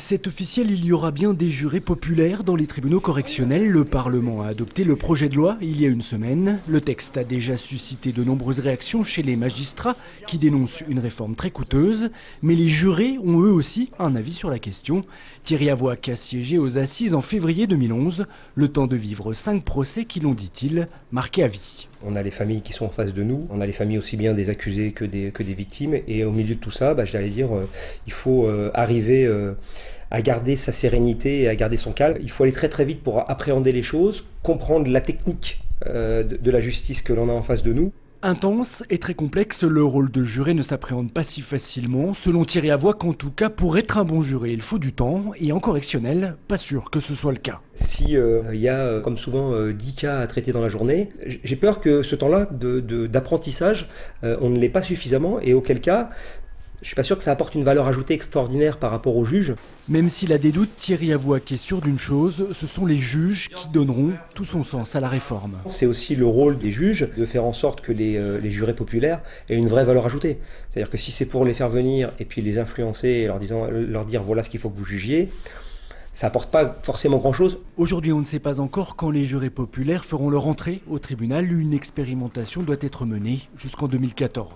C'est officiel, il y aura bien des jurés populaires dans les tribunaux correctionnels. Le Parlement a adopté le projet de loi il y a une semaine. Le texte a déjà suscité de nombreuses réactions chez les magistrats qui dénoncent une réforme très coûteuse. Mais les jurés ont eux aussi un avis sur la question. Thierry Avoac a siégé aux assises en février 2011, le temps de vivre 5 procès qui l'ont, dit-il, marqué à vie. On a les familles qui sont en face de nous, on a les familles aussi bien des accusés que des victimes. Et au milieu de tout ça, j'allais dire, il faut arriver à garder sa sérénité et à garder son calme. Il faut aller très très vite pour appréhender les choses, comprendre la technique de la justice que l'on a en face de nous. Intense et très complexe, le rôle de juré ne s'appréhende pas si facilement. Selon Thierry Avoac, en tout cas, pour être un bon juré, il faut du temps. Et en correctionnel, pas sûr que ce soit le cas. Si il y a, comme souvent, 10 cas à traiter dans la journée, j'ai peur que ce temps-là d'apprentissage, on ne l'ait pas suffisamment. Et auquel cas, je ne suis pas sûr que ça apporte une valeur ajoutée extraordinaire par rapport aux juges. Même s'il a des doutes, Thierry Avoac est sûr d'une chose, ce sont les juges qui donneront tout son sens à la réforme. C'est aussi le rôle des juges de faire en sorte que les jurés populaires aient une vraie valeur ajoutée. C'est-à-dire que si c'est pour les faire venir et puis les influencer et leur dire voilà ce qu'il faut que vous jugiez, ça n'apporte pas forcément grand-chose. Aujourd'hui, on ne sait pas encore quand les jurés populaires feront leur entrée au tribunal. Une expérimentation doit être menée jusqu'en 2014.